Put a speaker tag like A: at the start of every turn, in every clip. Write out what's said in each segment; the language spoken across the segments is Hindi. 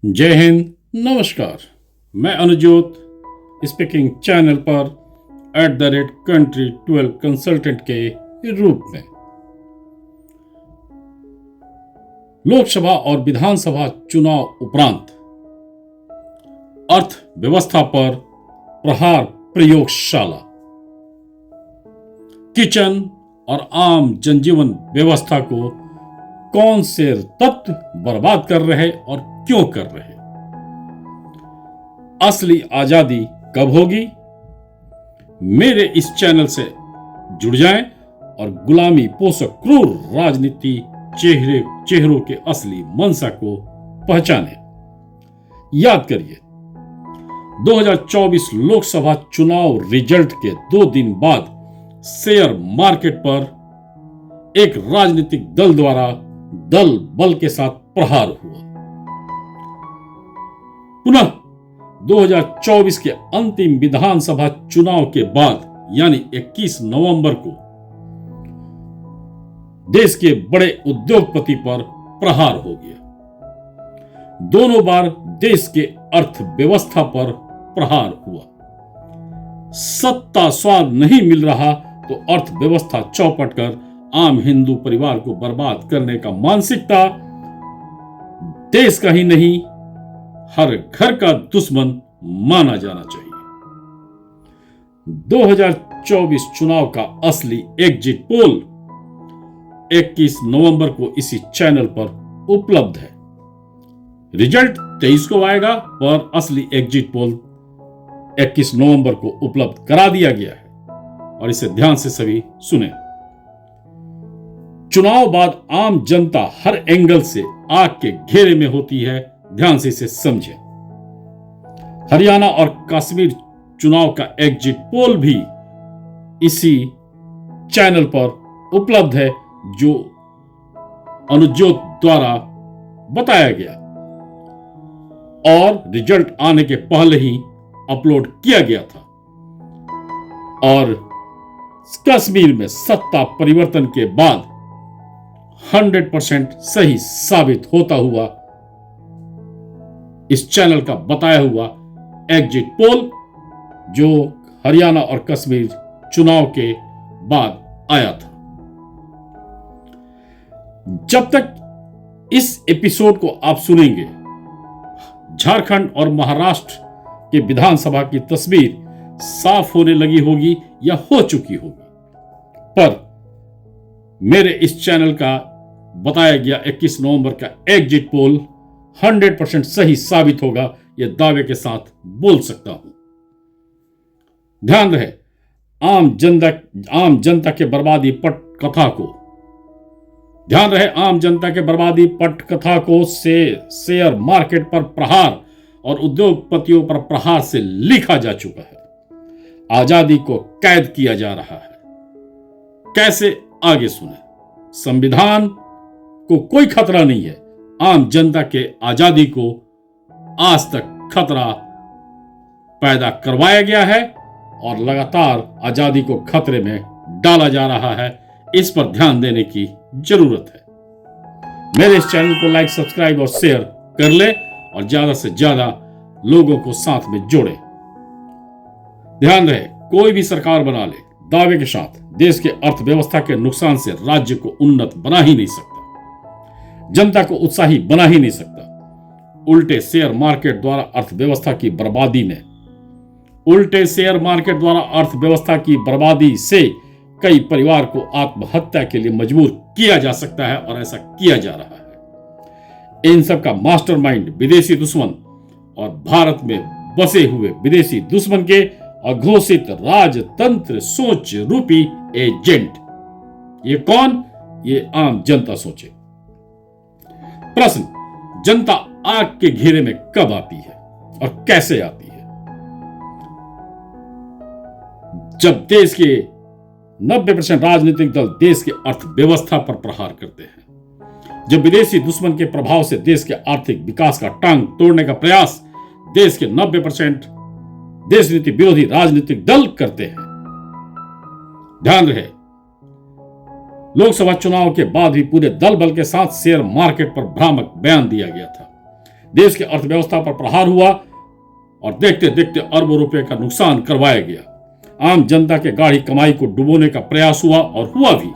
A: जय हिंद, नमस्कार। मैं अनुजोत स्पीकिंग चैनल पर @country 12 कंसल्टेंट के रूप में लोकसभा और विधानसभा चुनाव उपरांत अर्थव्यवस्था पर प्रहार प्रयोगशाला, किचन और आम जनजीवन व्यवस्था को कौन से तत्व बर्बाद कर रहे और क्यों कर रहे, असली आजादी कब होगी। मेरे इस चैनल से जुड़ जाएं और गुलामी पोषक क्रूर राजनीति चेहरों के असली मंशा को पहचानें। याद करिए, 2024 लोकसभा चुनाव रिजल्ट के 2 दिन बाद शेयर मार्केट पर एक राजनीतिक दल द्वारा दल बल के साथ प्रहार हुआ। पुनः 2024 के अंतिम विधानसभा चुनाव के बाद यानी 21 नवंबर को देश के बड़े उद्योगपति पर प्रहार हो गया। दोनों बार देश के अर्थव्यवस्था पर प्रहार हुआ। सत्ता स्वाद नहीं मिल रहा तो अर्थव्यवस्था चौपट कर आम हिंदू परिवार को बर्बाद करने का मानसिकता देश का ही नहीं, हर घर का दुश्मन माना जाना चाहिए। 2024 चुनाव का असली एग्जिट पोल 21 नवंबर को इसी चैनल पर उपलब्ध है। रिजल्ट 23 को आएगा, पर असली एग्जिट पोल 21 नवंबर को उपलब्ध करा दिया गया है और इसे ध्यान से सभी सुने। चुनाव बाद आम जनता हर एंगल से आग के घेरे में होती है, ध्यान से इसे समझें। हरियाणा और कश्मीर चुनाव का एग्जिट पोल भी इसी चैनल पर उपलब्ध है, जो अनुजोत द्वारा बताया गया और रिजल्ट आने के पहले ही अपलोड किया गया था। और कश्मीर में सत्ता परिवर्तन के बाद 100% सही साबित होता हुआ इस चैनल का बताया हुआ एग्जिट पोल, जो हरियाणा और कश्मीर चुनाव के बाद आया था। जब तक इस एपिसोड को आप सुनेंगे, झारखंड और महाराष्ट्र के विधानसभा की तस्वीर साफ होने लगी होगी या हो चुकी होगी। पर मेरे इस चैनल का बताया गया 21 नवंबर का एग्जिट पोल 100% सही साबित होगा, यह दावे के साथ बोल सकता हूं। ध्यान रहे, आम जनता के बर्बादी पटकथा को शेयर मार्केट पर प्रहार और उद्योगपतियों पर प्रहार से लिखा जा चुका है। आजादी को कैद किया जा रहा है। कैसे, आगे सुने। संविधान को कोई खतरा नहीं है। आम जनता के आजादी को आज तक खतरा पैदा करवाया गया है और लगातार आजादी को खतरे में डाला जा रहा है। इस पर ध्यान देने की जरूरत है। मेरे इस चैनल को लाइक, सब्सक्राइब और शेयर कर ले और ज्यादा से ज्यादा लोगों को साथ में जोड़े। ध्यान रहे, कोई भी सरकार बना ले, दावे के साथ देश के अर्थव्यवस्था के नुकसान से राज्य को उन्नत बना ही नहीं सकता, जनता को उत्साही बना ही नहीं सकता। उल्टे शेयर मार्केट द्वारा अर्थव्यवस्था की बर्बादी से कई परिवार को आत्महत्या के लिए मजबूर किया जा सकता है और ऐसा किया जा रहा है। इन सब का मास्टरमाइंड विदेशी दुश्मन और भारत में बसे हुए विदेशी दुश्मन के अघोषित राजतंत्र सोच रूपी एजेंट। ये कौन? ये आम जनता सोचे। प्रश्न, जनता आग के घेरे में कब आती है और कैसे आती है? जब देश के 90% राजनीतिक दल देश की अर्थव्यवस्था पर प्रहार करते हैं, जब विदेशी दुश्मन के प्रभाव से देश के आर्थिक विकास का टांग तोड़ने का प्रयास देश के 90% देश नीति विरोधी राजनीतिक दल करते हैं। ध्यान रहे, लोकसभा चुनाव के बाद भी पूरे दल बल के साथ शेयर मार्केट पर भ्रामक बयान दिया गया था। देश की अर्थव्यवस्था पर प्रहार हुआ और देखते देखते अरबों रुपए का नुकसान करवाया गया। आम जनता के गाढ़ी कमाई को डुबोने का प्रयास हुआ और हुआ भी।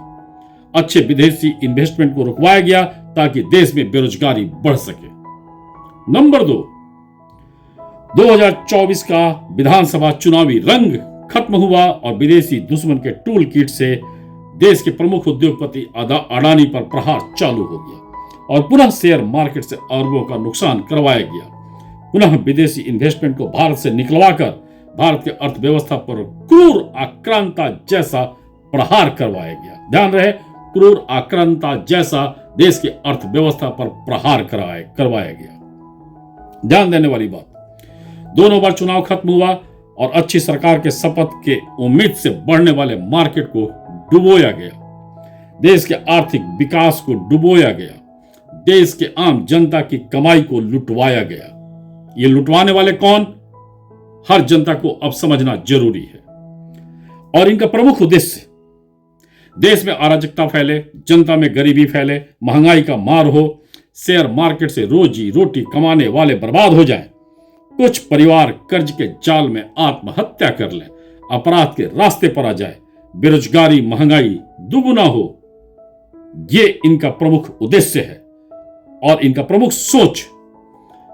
A: अच्छे विदेशी इन्वेस्टमेंट को रुकवाया गया ताकि देश में बेरोजगारी बढ़ सके। नंबर 2, 2024 का विधानसभा चुनावी रंग खत्म हुआ और विदेशी दुश्मन के टूल किट से देश के प्रमुख उद्योगपति अडानी पर प्रहार चालू हो गया और पुनः शेयर मार्केट से अरबों का नुकसान करवाया गया। पुनः विदेशी इन्वेस्टमेंट को भारत से निकलवाकर भारत की अर्थव्यवस्था पर क्रूर आक्रांता जैसा प्रहार करवाया गया। ध्यान रहे, क्रूर आक्रांता जैसा देश की अर्थव्यवस्था पर प्रहार करवाया गया। ध्यान देने वाली बात, 2 नवंबर चुनाव खत्म हुआ और अच्छी सरकार के शपथ के उम्मीद से बढ़ने वाले मार्केट को डुबोया गया। देश के आर्थिक विकास को डुबोया गया। देश के आम जनता की कमाई को लुटवाया गया। ये लुटवाने वाले कौन, हर जनता को अब समझना जरूरी है। और इनका प्रमुख उद्देश्य देश में अराजकता फैले, जनता में गरीबी फैले, महंगाई का मार हो, शेयर मार्केट से रोजी रोटी कमाने वाले बर्बाद हो जाएं, कुछ परिवार कर्ज के जाल में आत्महत्या कर लें, अपराध के रास्ते पर आ जाए, बेरोजगारी महंगाई दुगुना हो। ये इनका प्रमुख उद्देश्य है और इनका प्रमुख सोच।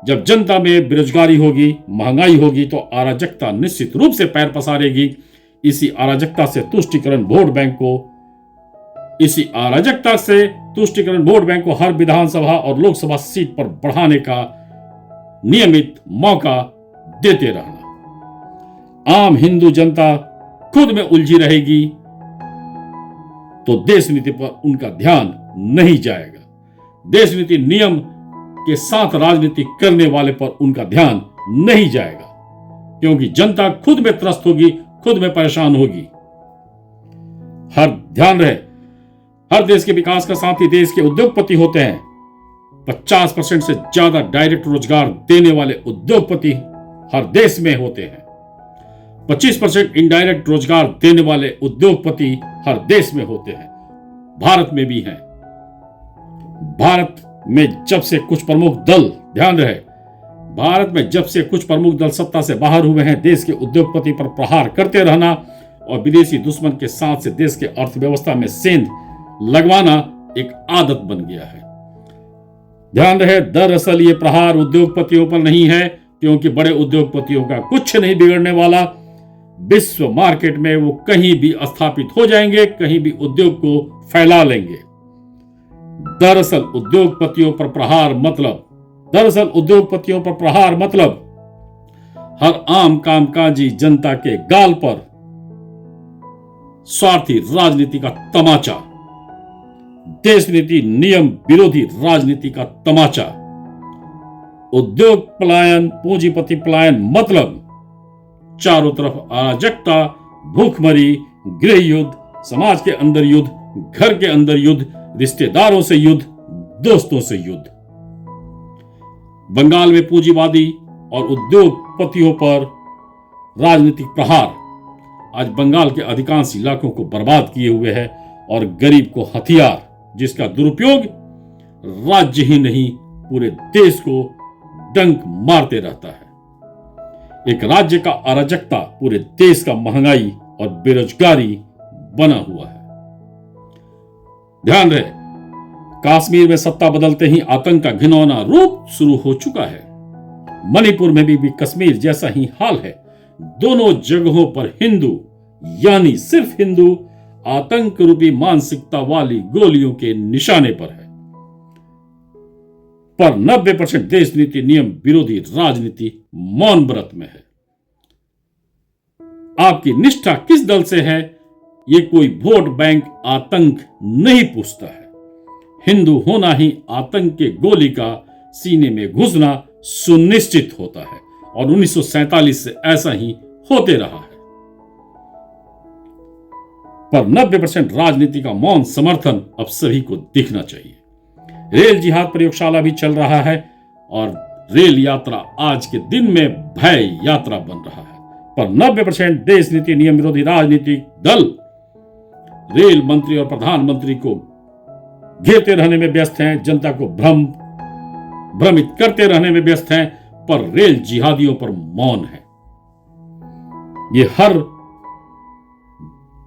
A: जब जनता में बेरोजगारी होगी, महंगाई होगी तो अराजकता निश्चित रूप से पैर पसारेगी। इसी अराजकता से तुष्टीकरण वोट बैंक को हर विधानसभा और लोकसभा सीट पर बढ़ाने का नियमित मौका देते रहना। आम हिंदू जनता खुद में उलझी रहेगी तो देश नीति पर उनका ध्यान नहीं जाएगा। देश नीति नियम के साथ राजनीति करने वाले पर उनका ध्यान नहीं जाएगा, क्योंकि जनता खुद में त्रस्त होगी, खुद में परेशान होगी। ध्यान रहे, हर देश के विकास का साथी देश के उद्योगपति होते हैं। 50% से ज्यादा डायरेक्ट रोजगार देने वाले उद्योगपति हर देश में होते हैं। 25% इनडायरेक्ट रोजगार देने वाले उद्योगपति हर देश में होते हैं। भारत में भी हैं। भारत में जब से कुछ प्रमुख दल, ध्यान रहे, भारत में जब से कुछ प्रमुख दल सत्ता से बाहर हुए हैं, देश के उद्योगपति पर प्रहार करते रहना और विदेशी दुश्मन के साथ से देश के अर्थव्यवस्था में सेंध लगवाना एक आदत बन गया है। ध्यान रहे, दरअसल ये प्रहार उद्योगपतियों पर नहीं है, क्योंकि बड़े उद्योगपतियों का कुछ नहीं बिगड़ने वाला। विश्व मार्केट में वो कहीं भी स्थापित हो जाएंगे, कहीं भी उद्योग को फैला लेंगे। दरअसल उद्योगपतियों पर प्रहार मतलब हर आम कामकाजी जनता के गाल पर स्वार्थी राजनीति का तमाचा, देश नीति नियम विरोधी राजनीति का तमाचा। उद्योग पलायन, पूंजीपति पलायन मतलब चारों तरफ अराजकता, भूखमरी, गृह युद्ध, समाज के अंदर युद्ध, घर के अंदर युद्ध, रिश्तेदारों से युद्ध, दोस्तों से युद्ध। बंगाल में पूंजीवादी और उद्योगपतियों पर राजनीतिक प्रहार आज बंगाल के अधिकांश इलाकों को बर्बाद किए हुए है और गरीब को हथियार, जिसका दुरुपयोग राज्य ही नहीं पूरे देश को डंक मारते रहता है। एक राज्य का अराजकता पूरे देश का महंगाई और बेरोजगारी बना हुआ है। ध्यान रहे, कश्मीर में सत्ता बदलते ही आतंक का घिनौना रूप शुरू हो चुका है। मणिपुर में भी कश्मीर जैसा ही हाल है। दोनों जगहों पर हिंदू, यानी सिर्फ हिंदू, आतंक रूपी मानसिकता वाली गोलियों के निशाने पर है। पर 90% देश नीति नियम विरोधी राजनीति मौन व्रत में है। आपकी निष्ठा किस दल से है, ये कोई वोट बैंक आतंक नहीं पूछता है। हिंदू होना ही आतंक के गोली का सीने में घुसना सुनिश्चित होता है और 1947 से ऐसा ही होते रहा है। पर 90% राजनीति का मौन समर्थन अब सभी को दिखना चाहिए। रेल जिहाद प्रयोगशाला भी चल रहा है और रेल यात्रा आज के दिन में भय यात्रा बन रहा है। पर 90% देश नीति नियम विरोधी राजनीतिक दल रेल मंत्री और प्रधानमंत्री को घेरते रहने में व्यस्त हैं, जनता को भ्रम भ्रमित करते रहने में व्यस्त हैं, पर रेल जिहादियों पर मौन है। ये हर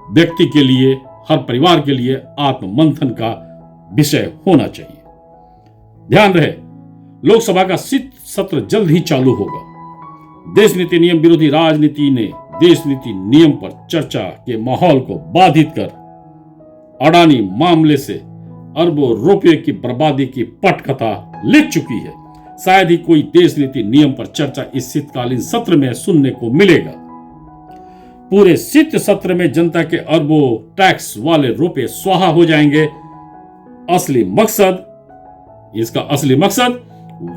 A: व्यक्ति के लिए, हर परिवार के लिए आत्ममंथन का विषय होना चाहिए। ध्यान रहे, लोकसभा का शीत सत्र जल्द ही चालू होगा। देश नीति नियम विरोधी राजनीति ने देश नीति नियम पर चर्चा के माहौल को बाधित कर अडानी मामले से अरबों रुपए की बर्बादी की पटकथा लिख चुकी है। शायद ही कोई देश नीति नियम पर चर्चा इस शीतकालीन सत्र में सुनने को मिलेगा। पूरे शीत सत्र में जनता के अरबों टैक्स वाले रुपए स्वाहा हो जाएंगे। इसका असली मकसद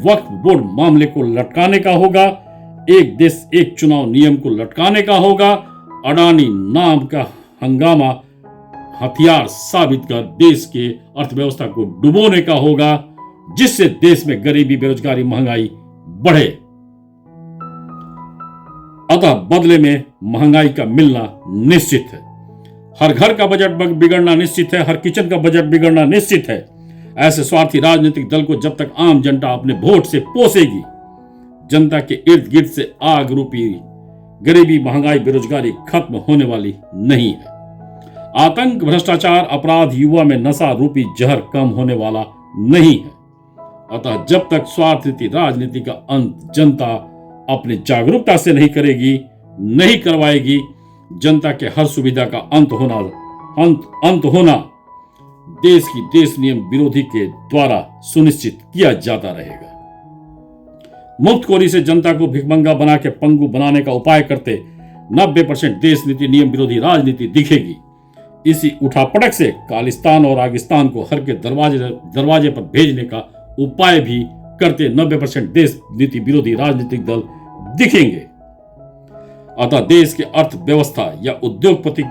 A: वक्फ बोर्ड मामले को लटकाने का होगा, एक देश एक चुनाव नियम को लटकाने का होगा, अडानी नाम का हंगामा हथियार साबित कर देश के अर्थव्यवस्था को डुबोने का होगा, जिससे देश में गरीबी, बेरोजगारी, महंगाई बढ़े। अतः बदले में महंगाई का मिलना निश्चित है। हर घर का बजट बिगड़ना निश्चित है, हर किचन का बजट बिगड़ना निश्चित है। ऐसे स्वार्थी राजनीतिक दल को जब तक आम जनता अपने वोट से पोसेगी, जनता के इर्द गिर्द से आग रूपी गरीबी, महंगाई, बेरोजगारी खत्म होने वाली नहीं है। आतंक, भ्रष्टाचार, अपराध, युवा में नशा रूपी जहर कम होने वाला नहीं है। अतः जब तक स्वार्थी राजनीति का अंत जनता अपनी जागरूकता से नहीं करेगी, नहीं करवाएगी, जनता के हर सुविधा का अंत होना देश की देश नियम विरोधी के द्वारा सुनिश्चित किया जाता रहेगा। मुफ्तखोरी से जनता को भिखमंगा बना के पंगु बनाने का उपाय करते 90% देश नीति नियम विरोधी राजनीति दिखेगी। इसी उठापटक से खालिस्तान और आगिस्तान को हर के दरवाजे पर भेजने का उपाय भी करते 90% देश नीति विरोधी राजनीतिक दल दिखेंगे। अतः देश के अर्थव्यवस्था या उद्योगपति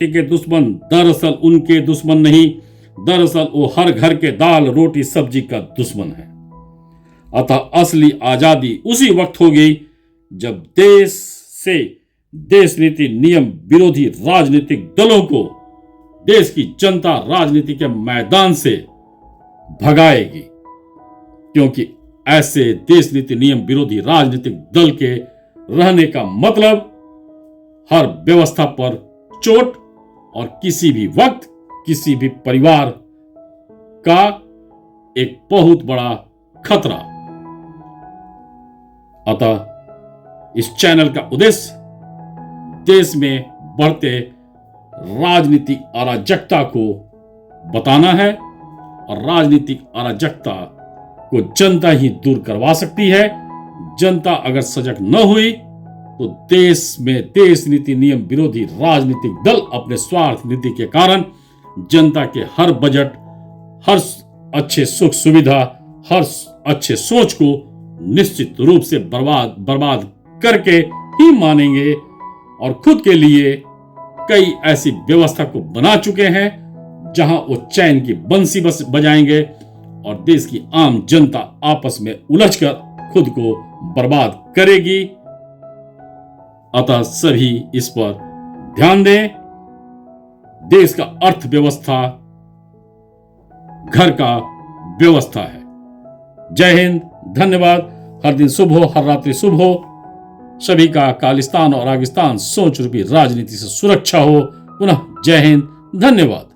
A: के दुश्मन दरअसल उनके दुश्मन नहीं, दरअसल वो हर घर के दाल रोटी सब्जी का दुश्मन है। अतः असली आजादी उसी वक्त होगी जब देश से देश नीति नियम विरोधी राजनीतिक दलों को देश की जनता राजनीति के मैदान से भगाएगी, क्योंकि ऐसे देश नीति नियम विरोधी राजनीतिक दल के रहने का मतलब हर व्यवस्था पर चोट और किसी भी वक्त किसी भी परिवार का एक बहुत बड़ा खतरा। अतः इस चैनल का उद्देश्य देश में बढ़ते राजनीतिक अराजकता को बताना है, और राजनीतिक अराजकता को जनता ही दूर करवा सकती है। जनता अगर सजग न हुई तो देश में देश नीति नियम विरोधी राजनीतिक दल अपने स्वार्थ नीति के कारण जनता के हर बजट, हर अच्छे सुख सुविधा, हर अच्छे सोच को निश्चित रूप से बर्बाद करके ही मानेंगे, और खुद के लिए कई ऐसी व्यवस्था को बना चुके हैं जहां वो चैन की बंसी बजाएंगे और देश की आम जनता आपस में उलझकर खुद को बर्बाद करेगी। अतः सभी इस पर ध्यान दें। देश का अर्थव्यवस्था घर का व्यवस्था है। जय हिंद, धन्यवाद। हर दिन शुभ हो, हर रात्रि शुभ हो। सभी का खालिस्तान और आगिस्तान सोच रूपी राजनीति से सुरक्षा हो। पुनः जय हिंद, धन्यवाद।